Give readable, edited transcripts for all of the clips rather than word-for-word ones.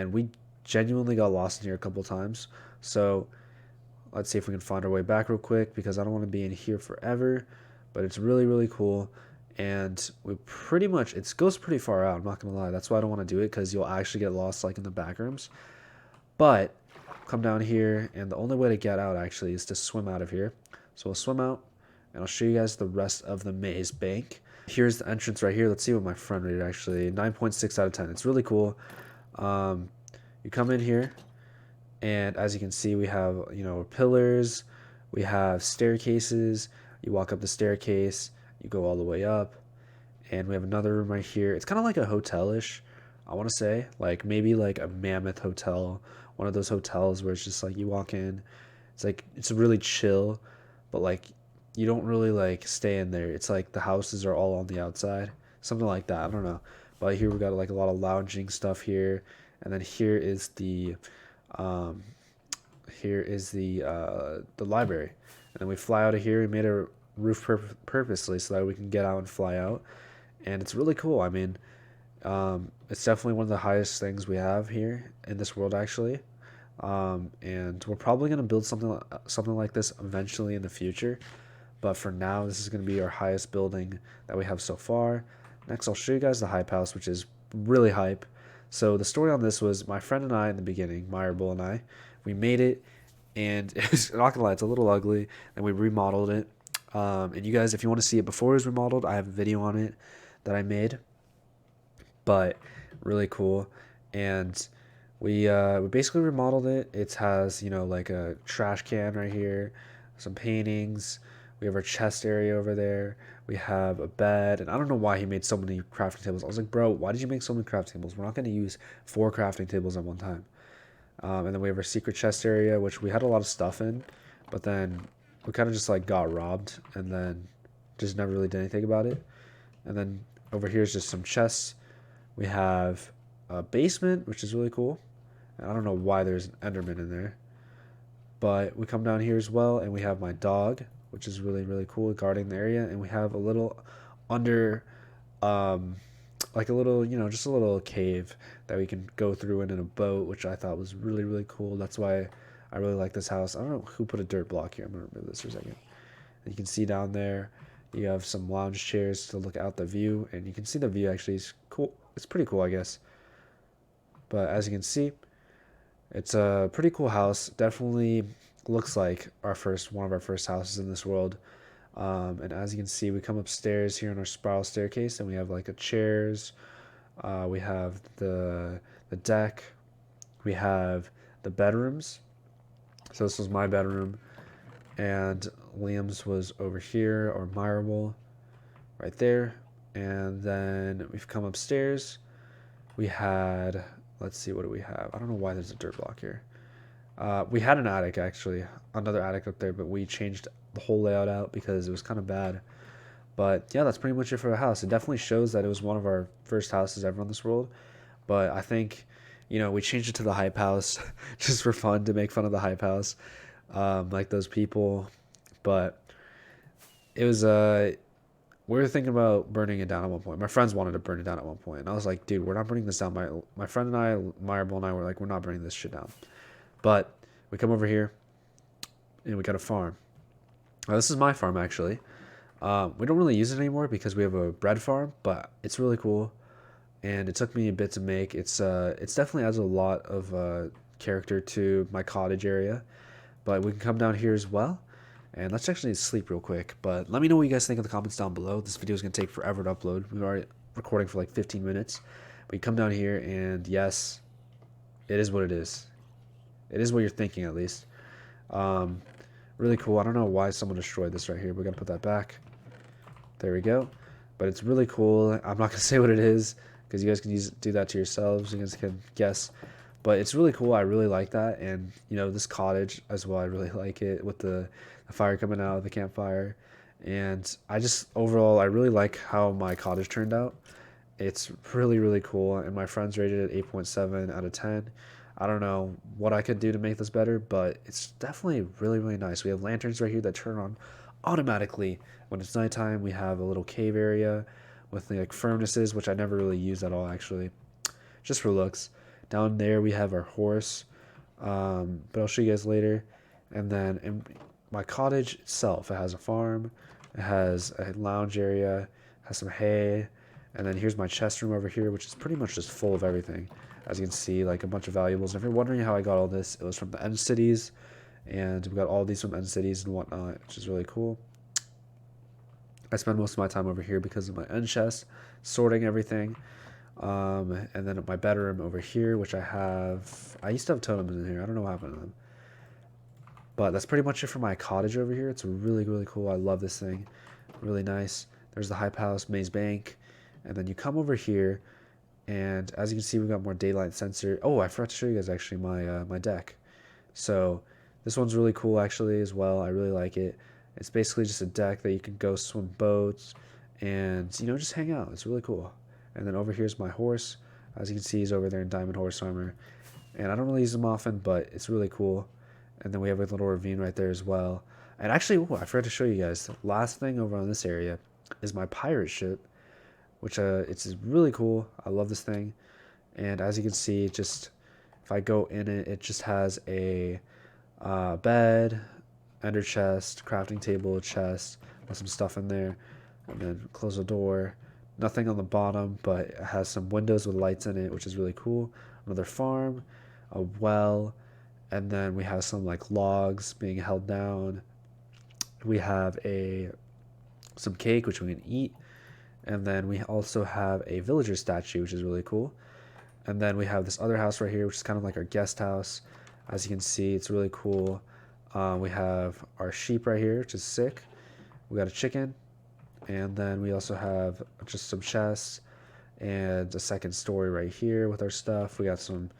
and we genuinely got lost in here a couple times. So let's see if we can find our way back real quick because I don't want to be in here forever. But it's really, really cool. And we pretty much, it goes pretty far out, I'm not going to lie. That's why I don't want to do it, because you'll actually get lost like in the back rooms. But come down here, and the only way to get out actually is to swim out of here. So we'll swim out, and I'll show you guys the rest of the maze bank. Here's the entrance right here. Let's see what my friend rated actually. 9.6 out of 10. It's really cool. Um, you come in here, and as you can see, we have, pillars, we have staircases. You walk up the staircase, you go all the way up, and we have another room right here. It's kind of like a hotel-ish, I want to say, like maybe like a mammoth hotel, one of those hotels where it's just like you walk in, it's like it's really chill, but like you don't really like stay in there. It's like the houses are all on the outside, something like that. I don't know, but here we got like a lot of lounging stuff here, and then um, here is the library, and then we fly out of here. We made a roof purposely so that we can get out and fly out, and it's really cool. I mean, it's definitely one of the highest things we have here in this world, actually. And we're probably gonna build something like this eventually in the future. But for now, this is gonna be our highest building that we have so far. Next, I'll show you guys the hype house, which is really hype. So the story on this was my friend and I in the beginning, Miurablade and I, we made it, and it's not gonna lie, it's a little ugly, and we remodeled it. And you guys, if you want to see it before it was remodeled, I have a video on it that I made, but really cool. And we basically remodeled it. It has, like a trash can right here, some paintings. We have our chest area over there. We have a bed, and I don't know why he made so many crafting tables. I was like, bro, why did you make so many crafting tables? We're not going to use 4 crafting tables at one time. And then we have our secret chest area, which we had a lot of stuff in, but then we kind of just like got robbed, and then just never really did anything about it. And then over here is just some chests. We have a basement, which is really cool. And I don't know why there's an Enderman in there, but we come down here as well, and we have my dog, which is really, really cool, guarding the area. And we have a little under, um, like a little, just a little cave that we can go through in a boat, which I thought was really, really cool. That's why I really like this house. I don't know who put a dirt block here. I'm gonna remove this for a second. And you can see down there, you have some lounge chairs to look out the view, and you can see the view actually is cool. It's pretty cool, I guess. But as you can see, it's a pretty cool house. Definitely looks like one of our first houses in this world. And as you can see, we come upstairs here on our spiral staircase, and we have like a chairs. We have the deck. We have the bedrooms. So this was my bedroom, and Liam's was over here, or Mirable, right there. And then we've come upstairs. We had, let's see, what do we have? I don't know why there's a dirt block here. We had an attic, actually, another attic up there, but we changed the whole layout out because it was kind of bad. But yeah, that's pretty much it for the house. It definitely shows that it was one of our first houses ever on this world. But I think, we changed it to the hype house just for fun, to make fun of the hype house, like those people. But it was we were thinking about burning it down at one point. My friends wanted to burn it down at one point, and I was like, dude, we're not burning this down. My friend and I, Marble and I, were like, we're not burning this shit down. But we come over here, and we got a farm. This is my farm, actually. We don't really use it anymore because we have a bread farm, but it's really cool, and it took me a bit to make. It's definitely adds a lot of character to my cottage area. But we can come down here as well, and let's actually sleep real quick. But let me know what you guys think in the comments down below. This video is going to take forever to upload. We've already recording for like 15 minutes. But you come down here, and yes, it is what it is. It is what you're thinking, at least. Really cool. I don't know why someone destroyed this right here. We're going to put that back. There we go. But it's really cool. I'm not going to say what it is, because you guys can do that to yourselves. You guys can guess. But it's really cool. I really like that. And, this cottage as well, I really like it, with the fire coming out of the campfire. And overall, I really like how my cottage turned out. It's really, really cool. And my friends rated it 8.7 out of 10. I don't know what I could do to make this better, but it's definitely really, really nice. We have lanterns right here that turn on automatically when it's nighttime. We have a little cave area with like furnaces, which I never really use at all, actually, just for looks. Down there we have our horse, but I'll show you guys later. And then in my cottage itself, it has a farm, it has a lounge area, has some hay, and then here's my chest room over here, which is pretty much just full of everything. As you can see, like a bunch of valuables. And if you're wondering how I got all this, it was from the end cities, and we got all these from end cities and whatnot, which is really cool. I spend most of my time over here because of my end chest, sorting everything. And then my bedroom over here, which I used to have totems in here. I don't know what happened to them. But that's pretty much it for my cottage over here. It's really, really cool. I love this thing. Really nice. There's the Hype House, Maze Bank. And then you come over here, and as you can see, we've got more daylight sensor. Oh, I forgot to show you guys actually my deck. So this one's really cool actually as well. I really like it. It's basically just a deck that you can go swim boats and, you know, just hang out. It's really cool. And then over here's my horse. As you can see, he's over there in diamond horse armor. And I don't really use him often, but it's really cool. And then we have a little ravine right there as well. And actually, ooh, I forgot to show you guys. The last thing over on this area is my pirate ship, which it's really cool. I love this thing. And as you can see, just if I go in it, it just has a bed, ender chest, crafting table, chest, with some stuff in there, and then close the door. Nothing on the bottom, but it has some windows with lights in it, which is really cool. Another farm, a well, and then we have some like logs being held down. We have some cake which we can eat, and then we also have a villager statue, which is really cool. And then we have this other house right here, which is kind of like our guest house. As you can see, it's really cool. We have our sheep right here, which is sick. We got a chicken, and then we also have just some chests and a second story right here with our stuff. We got some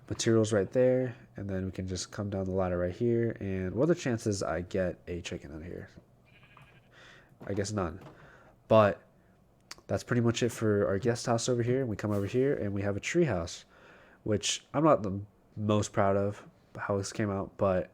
materials right there, and then we can just come down the ladder right here. And what are the chances I get a chicken out here? I guess none. But that's pretty much it for our guest house over here. We come over here and we have a tree house, which I'm not the most proud of how this came out, but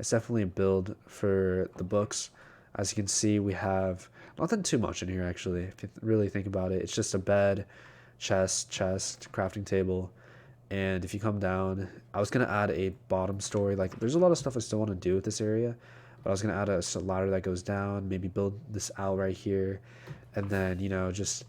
it's definitely a build for the books. As you can see, we have nothing too much in here actually. If you really think about it, it's just a bed, chest, crafting table. And if you come down, I was gonna add a bottom story. Like, there's a lot of stuff I still want to do with this area, but I was gonna add a ladder that goes down, maybe build this out right here, and then, you know, just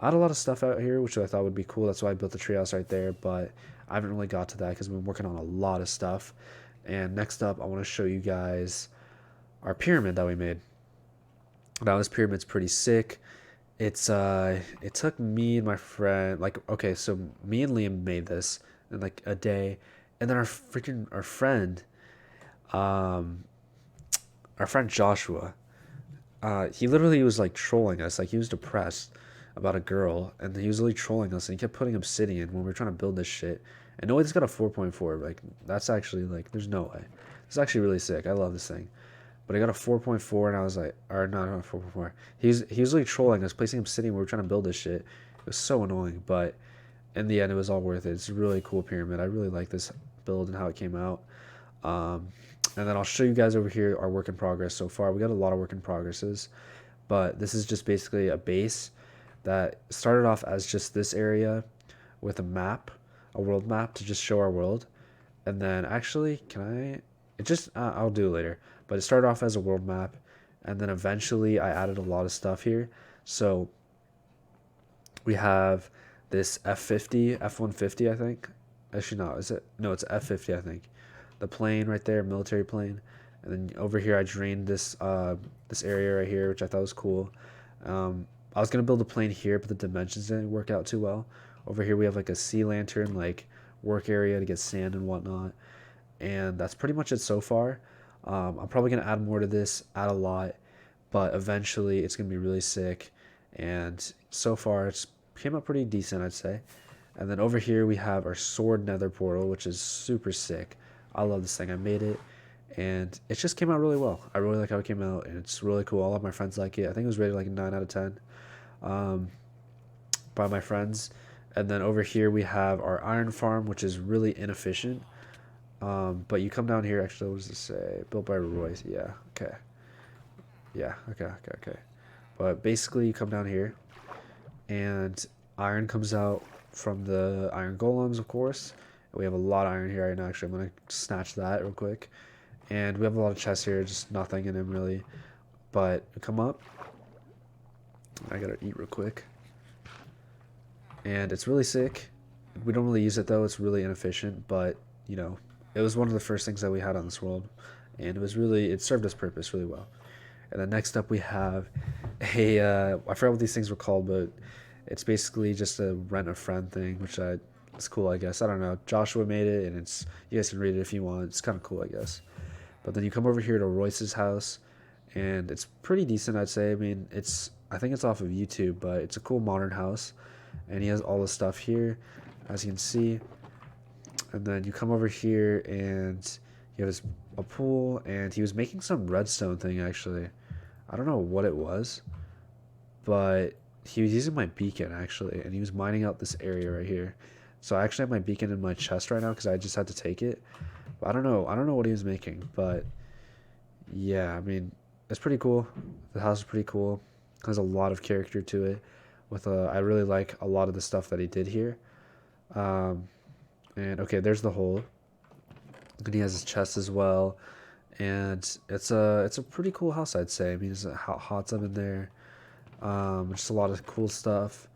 add a lot of stuff out here, which I thought would be cool. That's why I built the treehouse right there, but I haven't really got to that because we've been working on a lot of stuff. And next up, I want to show you guys our pyramid that we made. Now this pyramid's pretty sick. It took me and my friend, like, okay, so me and Liam made this in like a day, and then um our friend Joshua, he literally was like trolling us. Like, he was depressed about a girl, and he was really trolling us, and he kept putting obsidian when we were trying to build this shit. And no way this got a 4.4. Like, that's actually, like, there's no way. It's actually really sick. I love this thing. But I got a 4.4, and I was like, or no, not 4.4. He was really trolling us, placing obsidian when we were trying to build this shit. It was so annoying, but in the end, it was all worth it. It's a really cool pyramid. I really like this build and how it came out. And then I'll show you guys over here our work in progress so far. We got a lot of work in progresses, but this is just basically a base that started off as just this area with a map, a world map to just show our world. And then actually, I'll do it later, but it started off as a world map, and then eventually I added a lot of stuff here. So we have this F50, F-150, I think. Actually, no, is it? No, it's F-50, I think. The plane right there, military plane. And then over here, I drained this area right here, which I thought was cool. I was gonna build a plane here, but the dimensions didn't work out too well. Over here, we have like a sea lantern, like work area to get sand and whatnot. And that's pretty much it so far. I'm probably gonna add more to this, add a lot, but eventually it's gonna be really sick. And so far, it's came out pretty decent, I'd say. And then over here we have our sword nether portal, which is super sick. I love this thing. I made it, and it just came out really well. I really like how it came out, and it's really cool. All of my friends like it. I think it was rated like a 9 out of 10 by my friends. And then over here we have our iron farm, which is really inefficient. But you come down here. Actually, what does this say? Built by Royce. Yeah. Okay. Yeah. Okay. But basically, you come down here, and iron comes out from the iron golems, of course. We have a lot of iron here right now. Actually, I'm gonna snatch that real quick. And we have a lot of chests here, just nothing in them really. But come up. I gotta eat real quick. And it's really sick. We don't really use it though. It's really inefficient, but you know, it was one of the first things that we had on this world, and it served its purpose really well. And then next up we have I forgot what these things were called, but it's basically just a rent a friend thing, it's cool, I guess. I don't know. Joshua made it, and you guys can read it if you want. It's kind of cool, I guess. But then you come over here to Royce's house, and it's pretty decent, I'd say. I mean, I think it's off of YouTube, but it's a cool modern house, and he has all the stuff here, as you can see. And then you come over here, and you have a pool, and he was making some redstone thing actually. I don't know what it was, but he was using my beacon actually, and he was mining out this area right here. So I actually have my beacon in my chest right now because I just had to take it. But I don't know. I don't know what he was making, but yeah, I mean, it's pretty cool. The house is pretty cool. There's a lot of character to it. I really like a lot of the stuff that he did here. Um, and okay, there's the hole. And he has his chest as well. And it's a pretty cool house, I'd say. I mean, there's a hot tub in there. Just a lot of cool stuff,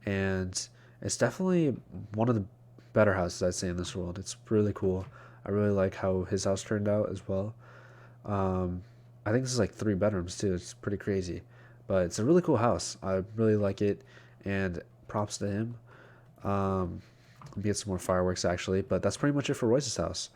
and it's definitely one of the better houses I'd say in this world. It's really cool. I really like how his house turned out as well. Um, I think this is like 3 bedrooms too. It's pretty crazy, but it's a really cool house. I really like it, and props to him. Um, Let me get some more fireworks actually, but that's pretty much it for Royce's house.